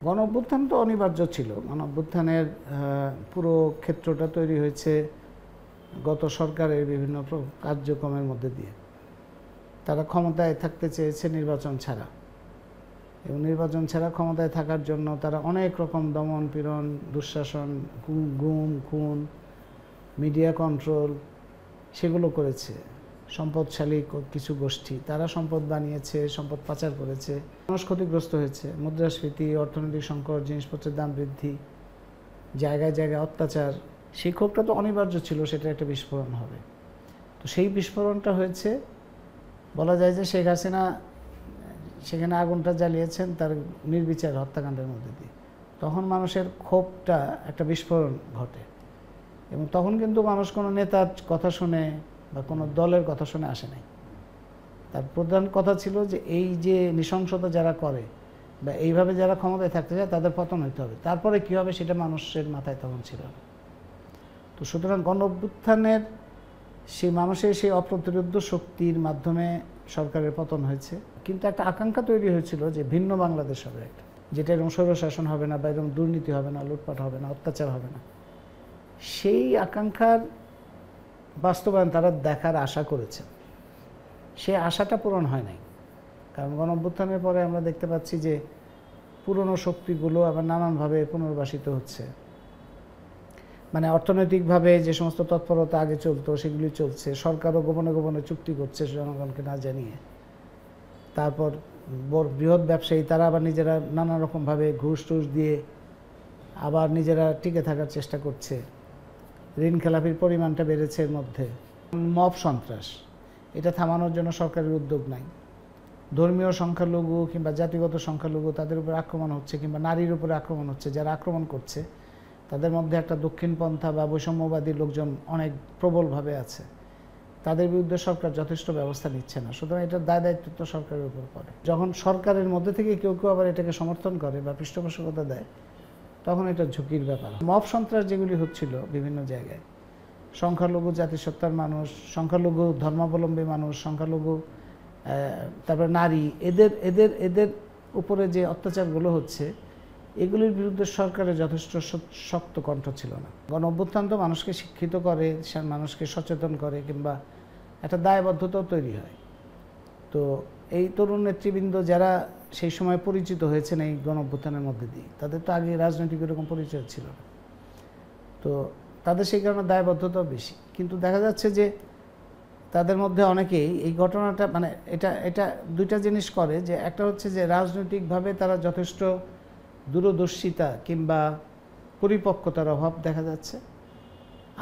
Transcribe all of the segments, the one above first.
গণঅভ্যুত্থান তো অনিবার্য ছিল। গণঅভ্যুত্থানের পুরো ক্ষেত্রটা তৈরি হয়েছে গত সরকারের বিভিন্ন কার্যক্রমের মধ্যে দিয়ে। তারা ক্ষমতায় থাকতে চেয়েছে নির্বাচন ছাড়া, এবং নির্বাচন ছাড়া ক্ষমতায় থাকার জন্য তারা অনেক রকম দমন পীড়ন, দুঃশাসন, গুম খুন, মিডিয়া কন্ট্রোল সেগুলো করেছে। সম্পদশালী কিছু গোষ্ঠী তারা সম্পদ বানিয়েছে, সম্পদ পাচার করেছে, মানুষ ক্ষতিগ্রস্ত হয়েছে। মুদ্রাস্ফীতি, অর্থনৈতিক সংকট, জিনিসপত্রের দাম বৃদ্ধি, জায়গায় জায়গায় অত্যাচার, সেই ক্ষোভটা তো অনিবার্য ছিল, সেটা একটা বিস্ফোরণ হবে। তো সেই বিস্ফোরণটা হয়েছে, বলা যায় যে শেখ হাসিনা সেখানে আগুনটা জ্বালিয়েছেন তার নির্বিচার হত্যাকাণ্ডের মধ্যে দিয়ে। তখন মানুষের ক্ষোভটা একটা বিস্ফোরণ ঘটে, এবং তখন কিন্তু মানুষ কোনো নেতার কথা শুনে বা কোনো দলের কথা শুনে আসে নাই। তার প্রধান কথা ছিল যে এই যে নৃশংসতা যারা করে বা এইভাবে যারা ক্ষমতায় থাকতে চায় তাদের পতন হইতে হবে, তারপরে কী হবে সেটা মানুষের মাথায় তখন ছিল না। তো সুতরাং গণঅভ্যুত্থানের সেই মানুষের সেই অপ্রতিরোধ্য শক্তির মাধ্যমে সরকারের পতন হয়েছে, কিন্তু একটা আকাঙ্ক্ষা তৈরি হয়েছিল যে ভিন্ন বাংলাদেশ হবে একটা, যেটা এরকম স্বৈরশাসন হবে না বা এরকম দুর্নীতি হবে না, লুটপাট হবে না, অত্যাচার হবে না। সেই আকাঙ্ক্ষার বাস্তবায়ন তারা দেখার আশা করেছে, সে আশাটা পূরণ হয় নাই। কারণ গণঅভ্যুত্থানের পরে আমরা দেখতে পাচ্ছি যে পুরনো শক্তিগুলো আবার নানানভাবে পুনর্বাসিত হচ্ছে। মানে অর্থনৈতিকভাবে যে সমস্ত তৎপরতা আগে চলতো সেগুলি চলছে, সরকারও গোপনে গোপনে চুক্তি করছে জনগণকে না জানিয়ে। তারপর বৃহৎ ব্যবসায়ী তারা আবার নিজেরা নানা রকমভাবে ঘুষ টুস দিয়ে আবার নিজেরা টিকে থাকার চেষ্টা করছে। ঋণ খেলাপির পরিমাণটা বেড়েছে। এর মধ্যে মব সন্ত্রাস, এটা থামানোর জন্য সরকারের উদ্যোগ নাই। ধর্মীয় সংখ্যালঘু কিংবা জাতিগত সংখ্যালঘু তাদের উপর আক্রমণ হচ্ছে, কিংবা নারীর উপরে আক্রমণ হচ্ছে। যারা আক্রমণ করছে তাদের মধ্যে একটা দক্ষিণপন্থা বা বৈষম্যবাদী লোকজন অনেক প্রবলভাবে আছে, তাদের বিরুদ্ধে সরকার যথেষ্ট ব্যবস্থা নিচ্ছে না। সুতরাং এটার দায় দায়িত্ব তো সরকারের উপর পড়ে। যখন সরকারের মধ্যে থেকে কেউ কেউ আবার এটাকে সমর্থন করে বা পৃষ্ঠপোষকতা দেয়, তখন এটা ঝুঁকির ব্যাপার। মব সন্ত্রাস যেগুলি হচ্ছিল বিভিন্ন জায়গায়, সংখ্যালঘু জাতিসত্তার মানুষ, সংখ্যালঘু ধর্মাবলম্বী মানুষ, সংখ্যালঘু তারপরে নারী, এদের এদের এদের উপরে যে অত্যাচারগুলো হচ্ছে, এগুলির বিরুদ্ধে সরকারের যথেষ্ট শক্ত কণ্ঠ ছিল না। গণঅভ্যুত্থান তো মানুষকে শিক্ষিত করে, মানুষকে সচেতন করে, কিংবা একটা দায়বদ্ধতাও তৈরি হয়। তো এই তরুণ নেতৃবৃন্দ যারা সেই সময় পরিচিত হয়েছেন এই গণঅভ্যুত্থানের মধ্যে দিয়ে, তাদের তো আগে রাজনৈতিক এরকম পরিচয় ছিল না। তো তাদের সেই কারণে দায়বদ্ধতাও বেশি। কিন্তু দেখা যাচ্ছে যে তাদের মধ্যে অনেকেই এই ঘটনাটা মানে এটা দুইটা জিনিস করে, যে একটা হচ্ছে যে রাজনৈতিকভাবে তারা যথেষ্ট দূরদর্শিতা কিংবা পরিপক্কতার অভাব দেখা যাচ্ছে।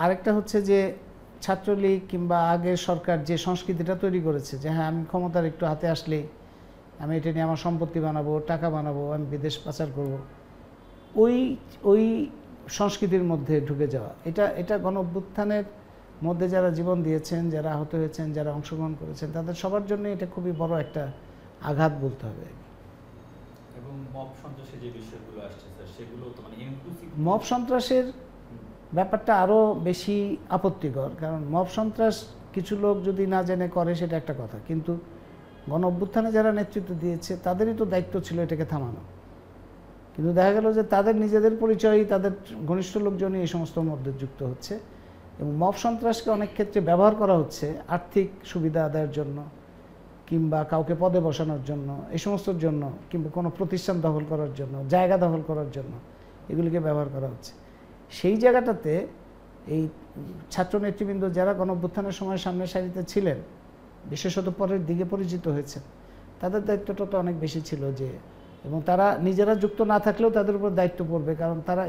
আরেকটা হচ্ছে যে ছাত্রলীগ কিংবা আগের সরকার যে সংস্কৃতিটা তৈরি করেছে, যে হ্যাঁ আমি ক্ষমতার একটু হাতে আসলেই আমি এটা নিয়ে আমার সম্পত্তি বানাবো, টাকা বানাবো, আমি বিদেশ পাচার করব, ওই সংস্কৃতির মধ্যে ঢুকে যাওয়া, এটা গণঅভ্যুত্থানের মধ্যে যারা জীবন দিয়েছেন, যারা আহত হয়েছেন, যারা অংশগ্রহণ করেছেন, তাদের সবার জন্য এটা খুবই বড় একটা আঘাত বলতে হবে। এবং মব সন্ত্রাসের যে বিষয়গুলো আসছে স্যার, সেগুলো তো মানে ইনক্লুসিভ। মব সন্ত্রাসের ব্যাপারটা আরও বেশি আপত্তিকর, কারণ মব সন্ত্রাস কিছু লোক যদি না জেনে করে সেটা একটা কথা, কিন্তু গণঅভ্যুত্থানে যারা নেতৃত্ব দিয়েছে তাদেরই তো দায়িত্ব ছিল এটাকে থামানো। কিন্তু দেখা গেল যে তাদের নিজেদের পরিচয়ই, তাদের ঘনিষ্ঠ লোকজনই এই সমস্ত মধ্যে যুক্ত হচ্ছে, এবং মব সন্ত্রাসকে অনেক ক্ষেত্রে ব্যবহার করা হচ্ছে আর্থিক সুবিধা আদায়ের জন্য, কিংবা কাউকে পদে বসানোর জন্য, এই সমস্তর জন্য, কিংবা কোনো প্রতিষ্ঠান দখল করার জন্য, জায়গা দখল করার জন্য এগুলিকে ব্যবহার করা হচ্ছে। সেই জায়গাটাতে এই ছাত্র নেতৃবৃন্দ যারা গণঅভ্যুত্থানের সময় সামনের সারিতে ছিলেন, বিশেষত পরের দিকে পরিচিত হয়েছে, তাদের দায়িত্বটা তো অনেক বেশি ছিল যে, এবং তারা নিজেরা যুক্ত না থাকলেও তাদের উপর দায়িত্ব পড়বে, কারণ তারা